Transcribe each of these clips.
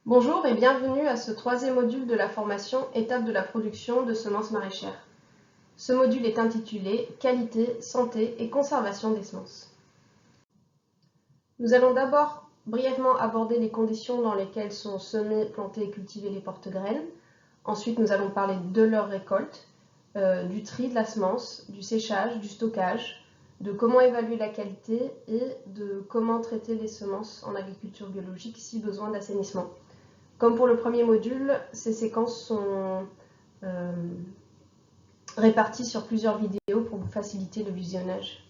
Bonjour et bienvenue à ce troisième module de la formation Étape de la production de semences maraîchères. Ce module est intitulé Qualité, santé et conservation des semences. Nous allons d'abord brièvement aborder les conditions dans lesquelles sont semées, plantées et cultivées les porte-graines. Ensuite, nous allons parler de leur récolte, du tri de la semence, du séchage, du stockage, de comment évaluer la qualité et de comment traiter les semences en agriculture biologique si besoin d'assainissement. Comme pour le premier module, ces séquences sont réparties sur plusieurs vidéos pour vous faciliter le visionnage.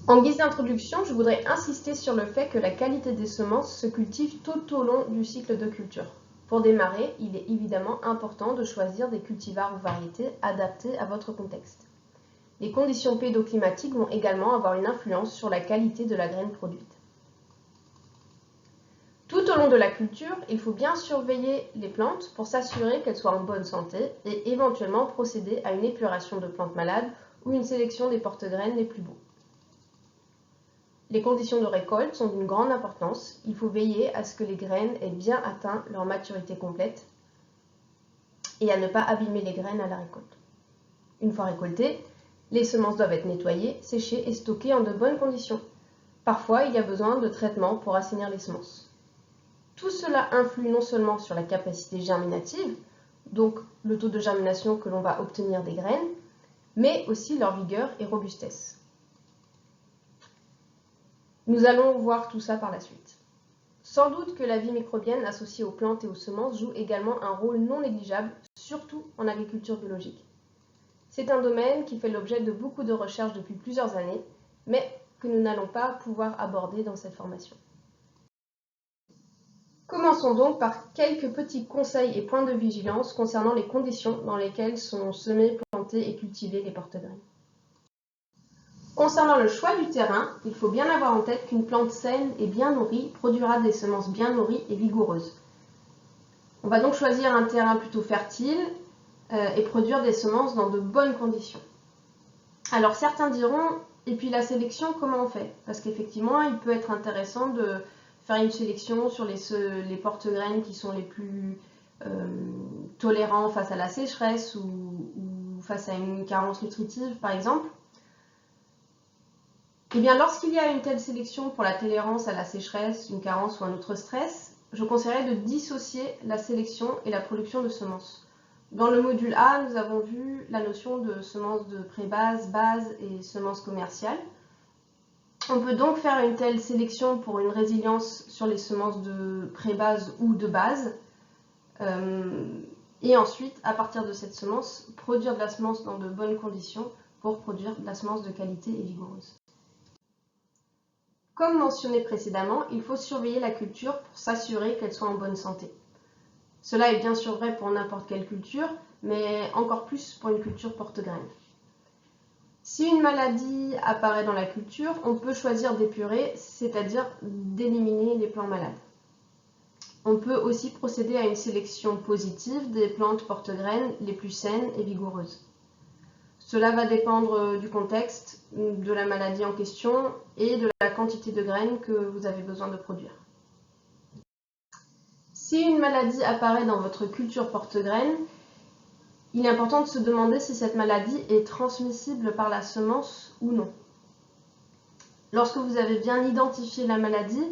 En guise d'introduction, je voudrais insister sur le fait que la qualité des semences se cultive tout au long du cycle de culture. Pour démarrer, il est évidemment important de choisir des cultivars ou variétés adaptés à votre contexte. Les conditions pédoclimatiques vont également avoir une influence sur la qualité de la graine produite. Tout au long de la culture, il faut bien surveiller les plantes pour s'assurer qu'elles soient en bonne santé et éventuellement procéder à une épuration de plantes malades ou une sélection des porte-graines les plus beaux. Les conditions de récolte sont d'une grande importance. Il faut veiller à ce que les graines aient bien atteint leur maturité complète et à ne pas abîmer les graines à la récolte. Une fois récoltées, les semences doivent être nettoyées, séchées et stockées en de bonnes conditions. Parfois, il y a besoin de traitements pour assainir les semences. Tout cela influe non seulement sur la capacité germinative, donc le taux de germination que l'on va obtenir des graines, mais aussi leur vigueur et robustesse. Nous allons voir tout ça par la suite. Sans doute que la vie microbienne associée aux plantes et aux semences joue également un rôle non négligeable, surtout en agriculture biologique. C'est un domaine qui fait l'objet de beaucoup de recherches depuis plusieurs années, mais que nous n'allons pas pouvoir aborder dans cette formation. Commençons donc par quelques petits conseils et points de vigilance concernant les conditions dans lesquelles sont semées, plantées et cultivées les porte-graines. Concernant le choix du terrain, il faut bien avoir en tête qu'une plante saine et bien nourrie produira des semences bien nourries et vigoureuses. On va donc choisir un terrain plutôt fertile et produire des semences dans de bonnes conditions. Alors certains diront, et puis la sélection, comment on fait? Parce qu'effectivement, il peut être intéressant de faire une sélection sur les porte-graines qui sont les plus tolérants face à la sécheresse ou face à une carence nutritive, par exemple. Eh bien, lorsqu'il y a une telle sélection pour la tolérance à la sécheresse, une carence ou un autre stress, je conseillerais de dissocier la sélection et la production de semences. Dans le module A, nous avons vu la notion de semences de pré-base, base et semences commerciales. On peut donc faire une telle sélection pour une résilience sur les semences de pré-base ou de base. Et ensuite, à partir de cette semence, produire de la semence dans de bonnes conditions pour produire de la semence de qualité et vigoureuse. Comme mentionné précédemment, il faut surveiller la culture pour s'assurer qu'elle soit en bonne santé. Cela est bien sûr vrai pour n'importe quelle culture, mais encore plus pour une culture porte-graines. Si une maladie apparaît dans la culture, on peut choisir d'épurer, c'est-à-dire d'éliminer les plants malades. On peut aussi procéder à une sélection positive des plantes porte-graines les plus saines et vigoureuses. Cela va dépendre du contexte, de la maladie en question et de la quantité de graines que vous avez besoin de produire. Si une maladie apparaît dans votre culture porte-graines, il est important de se demander si cette maladie est transmissible par la semence ou non. Lorsque vous avez bien identifié la maladie,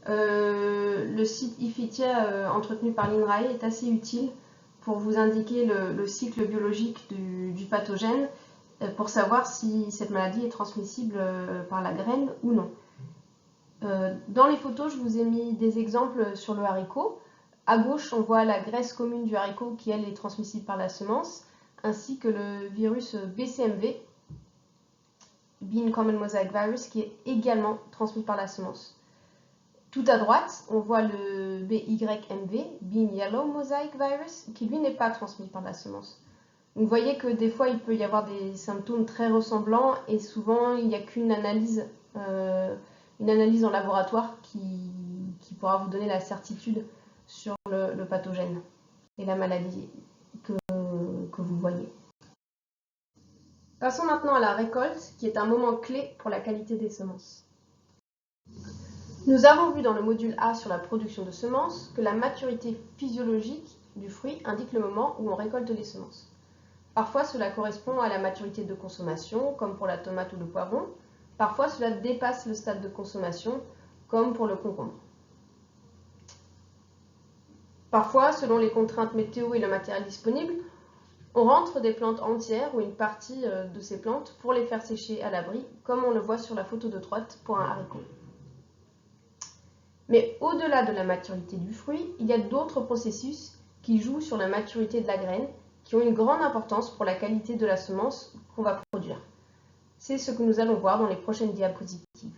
le site IFITIA entretenu par l'INRAE est assez utile pour vous indiquer le cycle biologique du pathogène pour savoir si cette maladie est transmissible par la graine ou non. Dans les photos, je vous ai mis des exemples sur le haricot. À gauche, on voit la graisse commune du haricot qui, elle, est transmissible par la semence, ainsi que le virus BCMV, Bean Common Mosaic Virus, qui est également transmis par la semence. Tout à droite, on voit le BYMV, Bean Yellow Mosaic Virus, qui lui n'est pas transmis par la semence. Donc, vous voyez que des fois, il peut y avoir des symptômes très ressemblants et souvent, il n'y a qu'une analyse en laboratoire qui pourra vous donner la certitude sur le pathogène et la maladie que vous voyez. Passons maintenant à la récolte, qui est un moment clé pour la qualité des semences. Nous avons vu dans le module A sur la production de semences que la maturité physiologique du fruit indique le moment où on récolte les semences. Parfois, cela correspond à la maturité de consommation, comme pour la tomate ou le poivron. Parfois, cela dépasse le stade de consommation, comme pour le concombre. Parfois, selon les contraintes météo et le matériel disponible, on rentre des plantes entières ou une partie de ces plantes pour les faire sécher à l'abri, comme on le voit sur la photo de droite pour un haricot. Mais au-delà de la maturité du fruit, il y a d'autres processus qui jouent sur la maturité de la graine, qui ont une grande importance pour la qualité de la semence qu'on va produire. C'est ce que nous allons voir dans les prochaines diapositives.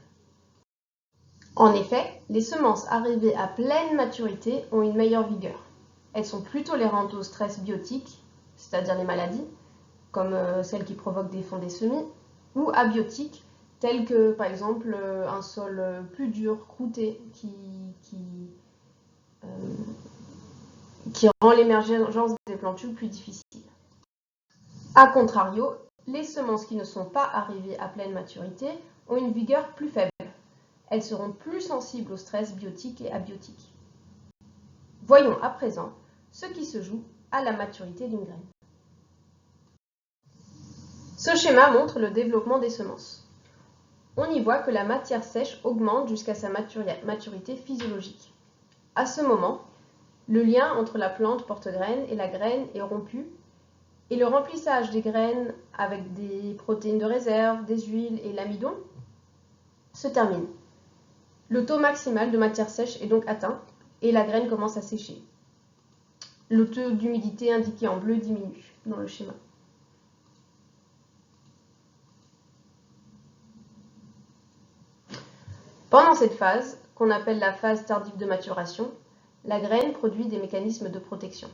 En effet, les semences arrivées à pleine maturité ont une meilleure vigueur. Elles sont plus tolérantes au stress biotique, c'est-à-dire les maladies, comme celles qui provoquent des fonds des semis, ou abiotiques, telles que par exemple un sol plus dur, croûté, qui rend l'émergence des plantules plus difficile. A contrario, les semences qui ne sont pas arrivées à pleine maturité ont une vigueur plus faible. Elles seront plus sensibles au stress biotique et abiotique. Voyons à présent ce qui se joue à la maturité d'une graine. Ce schéma montre le développement des semences. On y voit que la matière sèche augmente jusqu'à sa maturité physiologique. À ce moment, le lien entre la plante porte-graine et la graine est rompu et le remplissage des graines avec des protéines de réserve, des huiles et l'amidon se termine. Le taux maximal de matière sèche est donc atteint et la graine commence à sécher. Le taux d'humidité indiqué en bleu diminue dans le schéma. Pendant cette phase, qu'on appelle la phase tardive de maturation, la graine produit des mécanismes de protection.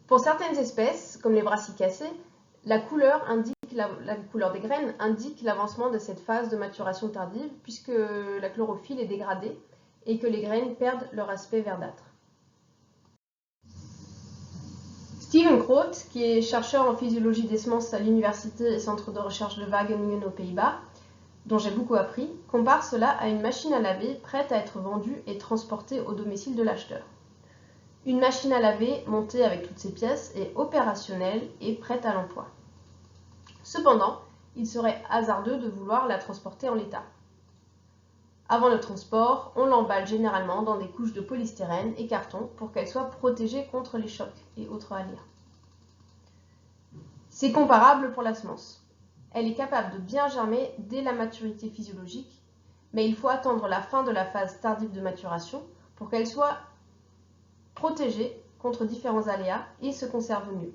Pour certaines espèces, comme les brassicacées, la couleur des graines indique l'avancement de cette phase de maturation tardive puisque la chlorophylle est dégradée et que les graines perdent leur aspect verdâtre. Steven Groot, qui est chercheur en physiologie des semences à l'université et centre de recherche de Wageningen aux Pays-Bas, dont j'ai beaucoup appris, compare cela à une machine à laver prête à être vendue et transportée au domicile de l'acheteur. Une machine à laver montée avec toutes ses pièces est opérationnelle et prête à l'emploi. Cependant, il serait hasardeux de vouloir la transporter en l'état. Avant le transport, on l'emballe généralement dans des couches de polystyrène et carton pour qu'elle soit protégée contre les chocs et autres aléas. C'est comparable pour la semence. Elle est capable de bien germer dès la maturité physiologique, mais il faut attendre la fin de la phase tardive de maturation pour qu'elle soit protégée contre différents aléas et se conserve mieux.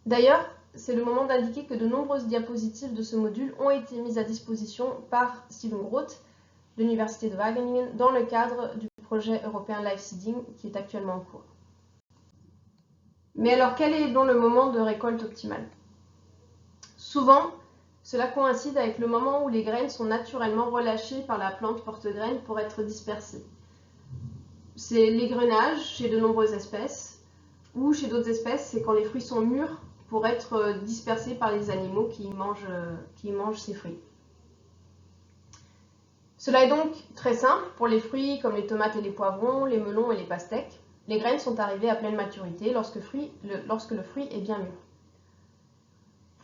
D'ailleurs, c'est le moment d'indiquer que de nombreuses diapositives de ce module ont été mises à disposition par Steven Groot de l'Université de Wageningen dans le cadre du projet européen Life Seeding qui est actuellement en cours. Mais alors, quel est donc le moment de récolte optimal? Souvent, cela coïncide avec le moment où les graines sont naturellement relâchées par la plante porte-graines pour être dispersées. C'est l'égrenage chez de nombreuses espèces, ou chez d'autres espèces, c'est quand les fruits sont mûrs pour être dispersés par les animaux qui mangent ces fruits. Cela est donc très simple pour les fruits comme les tomates et les poivrons, les melons et les pastèques. Les graines sont arrivées à pleine maturité lorsque le fruit est bien mûr.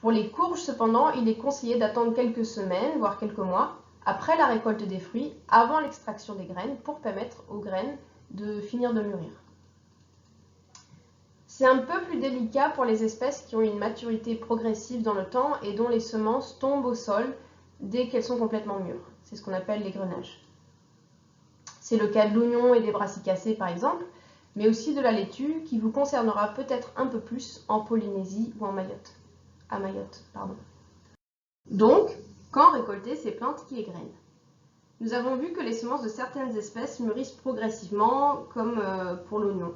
Pour les courges, cependant, il est conseillé d'attendre quelques semaines, voire quelques mois, après la récolte des fruits, avant l'extraction des graines, pour permettre aux graines de finir de mûrir. C'est un peu plus délicat pour les espèces qui ont une maturité progressive dans le temps et dont les semences tombent au sol dès qu'elles sont complètement mûres. C'est ce qu'on appelle l'égrenage. C'est le cas de l'oignon et des brassicacées par exemple, mais aussi de la laitue qui vous concernera peut-être un peu plus en Polynésie ou à Mayotte. Donc, quand récolter ces plantes qui égrènent? Nous avons vu que les semences de certaines espèces mûrissent progressivement, comme pour l'oignon.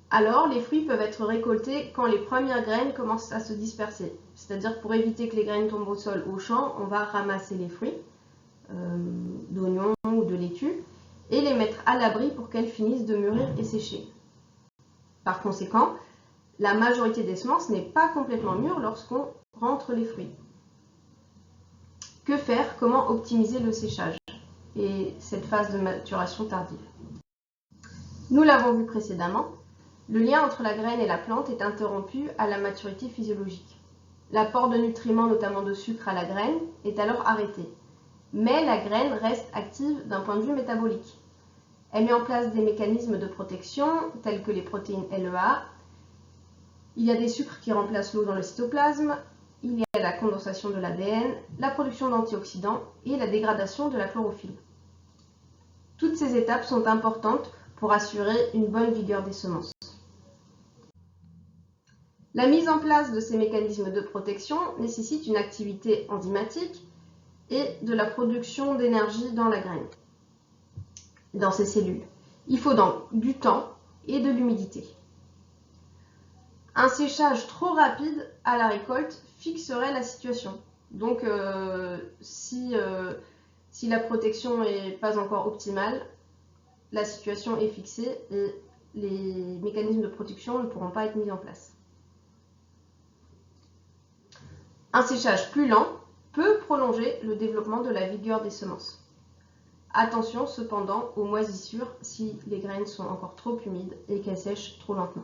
Alors, les fruits peuvent être récoltés quand les premières graines commencent à se disperser. C'est-à-dire pour éviter que les graines tombent au sol au champ, on va ramasser les fruits d'oignons ou de laitue et les mettre à l'abri pour qu'elles finissent de mûrir et sécher. Par conséquent, La majorité des semences n'est pas complètement mûre lorsqu'on rentre les fruits. Que faire? Comment optimiser le séchage et cette phase de maturation tardive? Nous l'avons vu précédemment, le lien entre la graine et la plante est interrompu à la maturité physiologique. L'apport de nutriments, notamment de sucre à la graine, est alors arrêté. Mais la graine reste active d'un point de vue métabolique. Elle met en place des mécanismes de protection tels que les protéines LEA. Il y a des sucres qui remplacent l'eau dans le cytoplasme. Il y a la condensation de l'ADN, la production d'antioxydants et la dégradation de la chlorophylle. Toutes ces étapes sont importantes pour assurer une bonne vigueur des semences. La mise en place de ces mécanismes de protection nécessite une activité enzymatique et de la production d'énergie dans la graine, dans ses cellules. Il faut donc du temps et de l'humidité. Un séchage trop rapide à la récolte fixerait la situation. Donc, si la protection n'est pas encore optimale, la situation est fixée et les mécanismes de protection ne pourront pas être mis en place. Un séchage plus lent peut prolonger le développement de la vigueur des semences. Attention cependant aux moisissures si les graines sont encore trop humides et qu'elles sèchent trop lentement.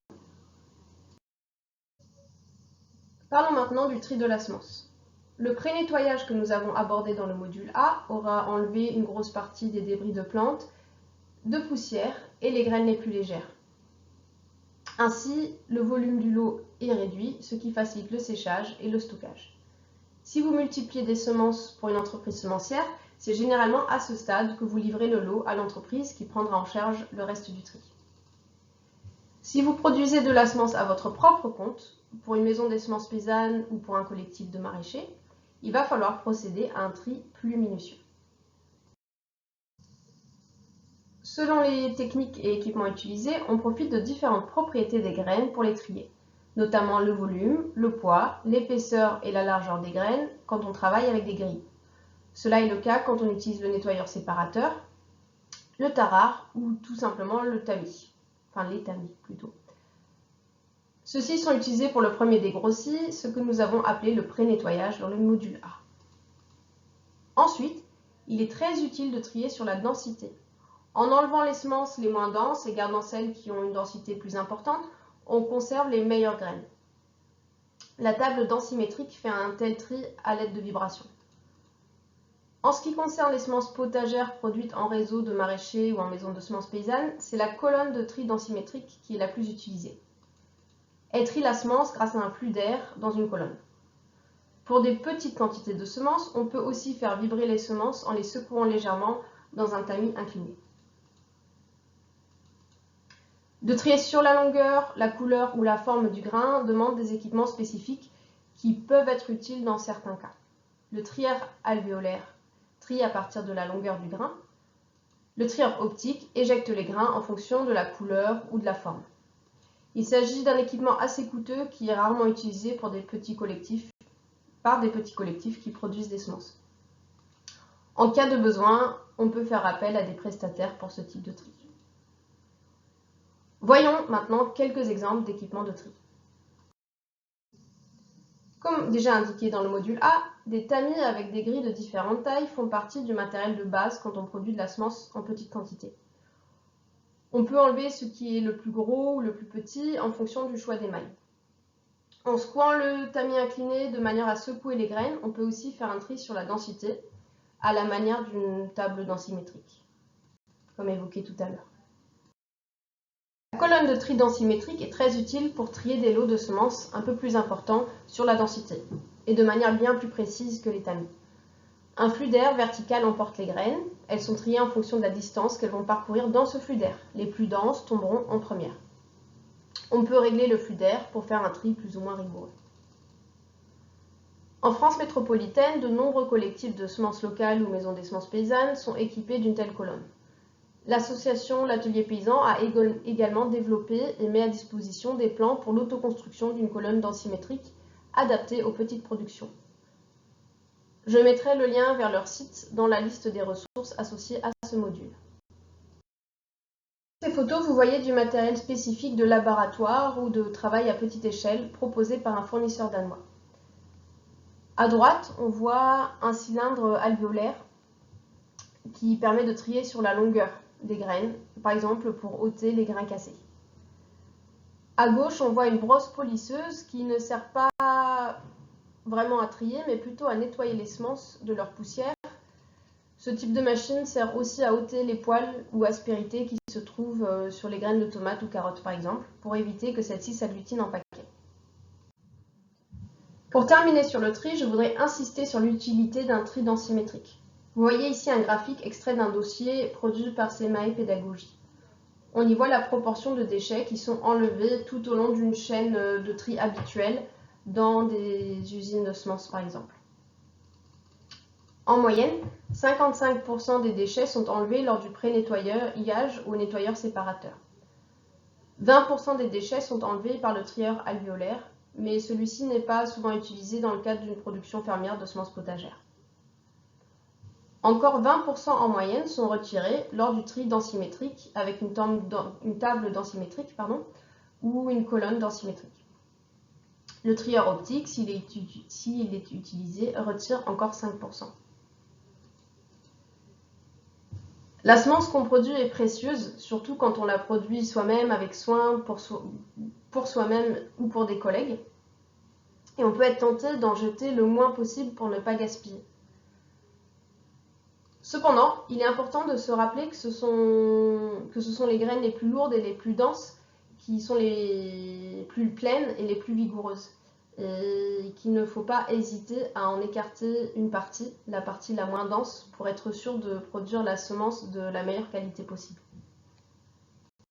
Parlons maintenant du tri de la semence. Le pré-nettoyage que nous avons abordé dans le module A aura enlevé une grosse partie des débris de plantes, de poussière et les graines les plus légères. Ainsi, le volume du lot est réduit, ce qui facilite le séchage et le stockage. Si vous multipliez des semences pour une entreprise semencière, c'est généralement à ce stade que vous livrez le lot à l'entreprise qui prendra en charge le reste du tri. Si vous produisez de la semence à votre propre compte, pour une maison des semences paysannes ou pour un collectif de maraîchers, il va falloir procéder à un tri plus minutieux. Selon les techniques et équipements utilisés, on profite de différentes propriétés des graines pour les trier, notamment le volume, le poids, l'épaisseur et la largeur des graines quand on travaille avec des grilles. Cela est le cas quand on utilise le nettoyeur séparateur, le tarare ou tout simplement le tamis, enfin les tamis plutôt. Ceux-ci sont utilisés pour le premier dégrossi, ce que nous avons appelé le pré-nettoyage dans le module A. Ensuite, il est très utile de trier sur la densité. En enlevant les semences les moins denses et gardant celles qui ont une densité plus importante, on conserve les meilleures graines. La table densimétrique fait un tel tri à l'aide de vibrations. En ce qui concerne les semences potagères produites en réseau de maraîchers ou en maison de semences paysannes, c'est la colonne de tri densimétrique qui est la plus utilisée. Elle trie la semence grâce à un flux d'air dans une colonne. Pour des petites quantités de semences, on peut aussi faire vibrer les semences en les secouant légèrement dans un tamis incliné. De trier sur la longueur, la couleur ou la forme du grain demande des équipements spécifiques qui peuvent être utiles dans certains cas. Le trieur alvéolaire trie à partir de la longueur du grain. Le trieur optique éjecte les grains en fonction de la couleur ou de la forme. Il s'agit d'un équipement assez coûteux qui est rarement utilisé par des petits collectifs qui produisent des semences. En cas de besoin, on peut faire appel à des prestataires pour ce type de tri. Voyons maintenant quelques exemples d'équipements de tri. Comme déjà indiqué dans le module A, des tamis avec des grilles de différentes tailles font partie du matériel de base quand on produit de la semence en petite quantité. On peut enlever ce qui est le plus gros ou le plus petit en fonction du choix des mailles. En secouant le tamis incliné de manière à secouer les graines, on peut aussi faire un tri sur la densité à la manière d'une table densimétrique, comme évoqué tout à l'heure. La colonne de tri densimétrique est très utile pour trier des lots de semences un peu plus importants sur la densité et de manière bien plus précise que les tamis. Un flux d'air vertical emporte les graines. Elles sont triées en fonction de la distance qu'elles vont parcourir dans ce flux d'air. Les plus denses tomberont en première. On peut régler le flux d'air pour faire un tri plus ou moins rigoureux. En France métropolitaine, de nombreux collectifs de semences locales ou maisons des semences paysannes sont équipés d'une telle colonne. L'association L'Atelier Paysan a également développé et met à disposition des plans pour l'autoconstruction d'une colonne densimétrique adaptée aux petites productions. Je mettrai le lien vers leur site dans la liste des ressources associées à ce module. Ces ces photos, vous voyez du matériel spécifique de laboratoire ou de travail à petite échelle proposé par un fournisseur danois. À droite, on voit un cylindre alvéolaire qui permet de trier sur la longueur des graines, par exemple pour ôter les grains cassés. À gauche, on voit une brosse polisseuse qui ne sert pas vraiment à trier, mais plutôt à nettoyer les semences de leur poussière. Ce type de machine sert aussi à ôter les poils ou aspérités qui se trouvent sur les graines de tomates ou carottes par exemple, pour éviter que celles-ci s'agglutinent en paquet. Pour terminer sur le tri, je voudrais insister sur l'utilité d'un tri densimétrique. Vous voyez ici un graphique extrait d'un dossier produit par CMAE Pédagogie. On y voit la proportion de déchets qui sont enlevés tout au long d'une chaîne de tri habituelle dans des usines de semences par exemple. En moyenne, 55% des déchets sont enlevés lors du pré-nettoyage ou nettoyeur séparateur. 20% des déchets sont enlevés par le trieur alvéolaire, mais celui-ci n'est pas souvent utilisé dans le cadre d'une production fermière de semences potagères. Encore 20% en moyenne sont retirés lors du tri densimétrique avec une table densimétrique ou une colonne densimétrique. Le trieur optique, s'il est utilisé, retire encore 5%. La semence qu'on produit est précieuse, surtout quand on la produit soi-même avec soin pour soi-même ou pour des collègues. Et on peut être tenté d'en jeter le moins possible pour ne pas gaspiller. Cependant, il est important de se rappeler que ce sont les graines les plus lourdes et les plus denses qui sont les plus pleines et les plus vigoureuses. Et qu'il ne faut pas hésiter à en écarter une partie, la partie la moins dense, pour être sûr de produire la semence de la meilleure qualité possible.